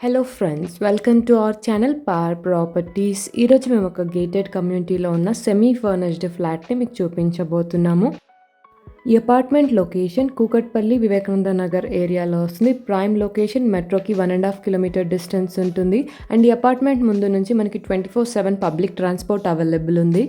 Hello friends, welcome to our channel power properties. ఈరోజు మేము ఒక గేటెడ్ కమ్యూనిటీలో ఉన్న సెమీ ఫర్నిష్డ్ ఫ్లాట్ని మీకు చూపించబోతున్నాము. ఈ అపార్ట్మెంట్ లొకేషన్ కూకట్పల్లి వివేకానంద నగర్ ఏరియాలో వస్తుంది. ప్రైమ్ లొకేషన్, మెట్రోకి 1.5 కిలోమీటర్ డిస్టెన్స్ ఉంటుంది. అండ్ ఈ అపార్ట్మెంట్ ముందు నుంచి మనకి 24/7 పబ్లిక్ ట్రాన్స్పోర్ట్ అవైలబుల్ ఉంది.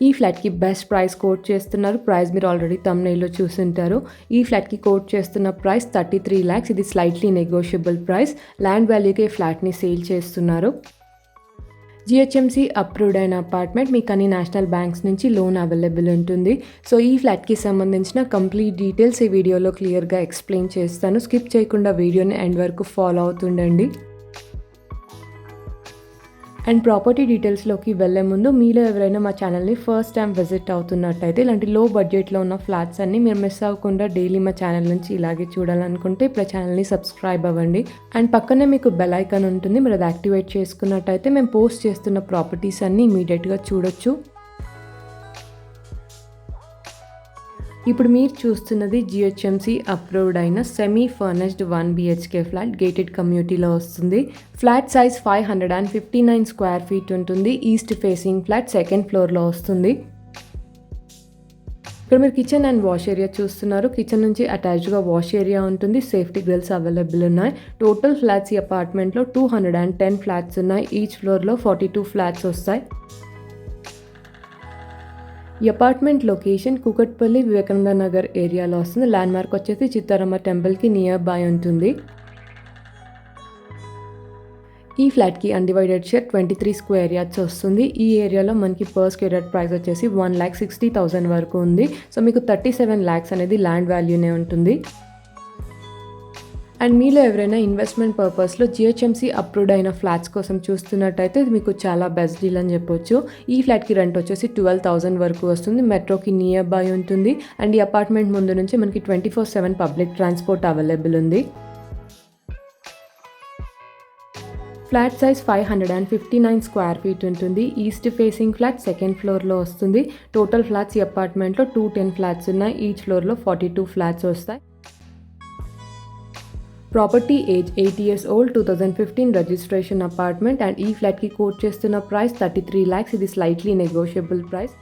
ఈ ఫ్లాట్కి బెస్ట్ ప్రైస్ కోట్ చేస్తున్నారు. ప్రైస్ మీరు ఆల్రెడీ థంబ్నెయిల్లో చూసుంటారు. ఈ ఫ్లాట్కి కోట్ చేస్తున్న ప్రైస్ 33 lakhs. ఇది స్లైట్లీ నెగోషియబుల్ ప్రైస్. ల్యాండ్ వాల్యూకి ఫ్లాట్ని సేల్ చేస్తున్నారు. జిహెచ్ఎంసీ అప్రూవ్డ్ అయిన అపార్ట్మెంట్. మీకు అన్ని నేషనల్ బ్యాంక్స్ నుంచి లోన్ అవైలబుల్ ఉంటుంది. సో ఈ ఫ్లాట్కి సంబంధించిన కంప్లీట్ డీటెయిల్స్ ఈ వీడియోలో క్లియర్గా ఎక్స్ప్లెయిన్ చేస్తాను. స్కిప్ చేయకుండా వీడియోని ఎండ్ వరకు ఫాలో అవుతుండండి. అండ్ ప్రాపర్టీ డీటెయిల్స్లోకి వెళ్ళే ముందు మీలో ఎవరైనా మా ఛానల్ని ఫస్ట్ టైం విజిట్ అవుతున్నట్టయితే ఇలాంటి లో బడ్జెట్లో ఉన్న ఫ్లాట్స్ అన్ని మీరు మిస్ అవ్వకుండా డైలీ మా ఛానల్ నుంచి ఇలాగే చూడాలనుకుంటే ఇప్పుడు ఛానల్ని సబ్స్క్రైబ్ అవ్వండి. అండ్ పక్కనే మీకు బెల్ ఐకాన్ ఉంటుంది. మీరు అది యాక్టివేట్ చేసుకున్నట్టయితే మేము పోస్ట్ చేస్తున్న ప్రాపర్టీస్ అన్ని ఇమీడియట్గా చూడొచ్చు. ఇప్పుడు మీరు చూస్తున్నది జిహెచ్ఎంసీ అప్రూవ్డ్ అయిన semi furnished 1 BHK flat gated కమ్యూనిటీలో వస్తుంది. ఫ్లాట్ సైజ్ 559 స్క్వేర్ ఫీట్ ఉంటుంది. ఈస్ట్ ఫేసింగ్ ఫ్లాట్, సెకండ్ ఫ్లోర్లో వస్తుంది. ఇక్కడ మీరు కిచెన్ అండ్ వాష్ ఏరియా చూస్తున్నారు. కిచెన్ నుంచి అటాచ్డ్గా వాష్ ఏరియా ఉంటుంది. సేఫ్టీ గ్రిల్స్ అవైలబుల్ ఉన్నాయి. టోటల్ ఫ్లాట్స్ ఈ అపార్ట్మెంట్లో 210 ఫ్లాట్స్ ఉన్నాయి. ఈచ్ ఫ్లోర్లో 42 ఫ్లాట్స్ వస్తాయి. ఈ అపార్ట్మెంట్ లొకేషన్ కూకట్పల్లి వివేకానంద నగర్ ఏరియాలో వస్తుంది. ల్యాండ్ మార్క్ వచ్చేసి చిత్తారమ్మ టెంపుల్కి నియర్ బై ఉంటుంది. ఈ ఫ్లాట్కి అన్డివైడెడ్ షేర్ 23 స్క్వేర్ యార్డ్స్ వస్తుంది. ఈ ఏరియాలో మనకి పర్ స్క్వేర్ యార్డ్ ప్రైస్ వచ్చేసి 1,60,000 వరకు ఉంది. సో మీకు 37 lakhs అనేది ల్యాండ్ వాల్యూనే ఉంటుంది. అండ్ మీలో ఎవరైనా ఇన్వెస్ట్మెంట్ పర్పస్లో జిహెచ్ఎంసీ అప్రూవ్డ్ అయిన ఫ్లాట్స్ కోసం చూస్తున్నట్టయితే ఇది మీకు చాలా బెస్ట్ డీల్ అని చెప్పొచ్చు. ఈ ఫ్లాట్కి రెంట్ వచ్చేసి 12,000 వరకు వస్తుంది. మెట్రోకి నియర్ బై ఉంటుంది. అండ్ ఈ అపార్ట్మెంట్ ముందు నుంచి మనకి 24/7 పబ్లిక్ ట్రాన్స్పోర్ట్ అవైలబుల్ ఉంది. ఫ్లాట్ సైజ్ 559 స్క్వేర్ ఫీట్ ఉంటుంది. ఈస్ట్ ఫేసింగ్ ఫ్లాట్, సెకండ్ ఫ్లోర్లో వస్తుంది. టోటల్ ఫ్లాట్స్ ఈ అపార్ట్మెంట్లో 210 ఫ్లాట్స్ ఉన్నాయి. ఈచ్ ఫ్లోర్లో 42 ఫ్లాట్స్ వస్తాయి. Property age 8 years old, 2015 registration apartment. And ఈ ఫ్లాట్కి కోట్ చేస్తున్న ప్రైస్ 33 lakhs. ఇది స్లైట్లీ నెగోషియబుల్ ప్రైస్.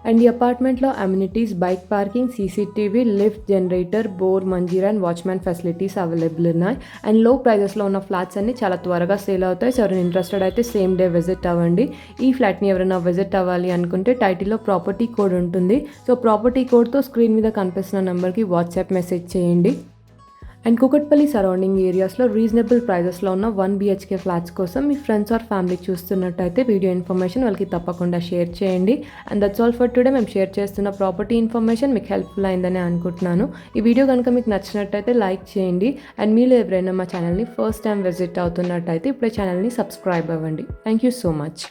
అండ్ ఈ అపార్ట్మెంట్లో amenities, bike parking, CCTV, lift, generator, bore, Manjira and watchman facilities available ఉన్నాయి. అండ్ లో ప్రైజెస్లో ఉన్న ఫ్లాట్స్ అన్ని చాలా త్వరగా సేల్ అవుతాయి. సో ఎవరైనా ఇంట్రెస్టెడ్ అయితే సేమ్ డే విజిట్ అవ్వండి. ఈ ఫ్లాట్ని ఎవరైనా విజిట్ అవ్వాలి అనుకుంటే టైటిల్లో ప్రాపర్టీ కోడ్ ఉంటుంది. సో ప్రాపర్టీ కోడ్తో స్క్రీన్ మీద కనిపిస్తున్న నెంబర్కి వాట్సాప్ మెసేజ్ చేయండి. అండ్ కూకట్పల్లి సరౌండింగ్ ఏరియాస్లో రీజనబుల్ ప్రైజెస్లో ఉన్న 1 BHK ఫ్లాట్స్ కోసం మీ ఫ్రెండ్స్ ఆర్ ఫ్యామిలీ చూస్తున్నట్టయితే వీడియో ఇన్ఫర్మేషన్ వాళ్ళకి తప్పకుండా షేర్ చేయండి. And that's all for today. మేము షేర్ చేస్తున్న ప్రాపర్టీ ఇన్ఫర్మేషన్ మీకు హెల్ప్ఫుల్ అయిందని అనుకుంటున్నాను. ఈ వీడియో కనుక మీకు నచ్చినట్టయితే లైక్ చేయండి. అండ్ మీరు ఎవరైనా మా ఛానల్ని ఫస్ట్ టైం విజిట్ అవుతున్నట్టయితే ఇప్పుడే ఛానల్ని సబ్స్క్రైబ్ అవ్వండి. Thank you so much.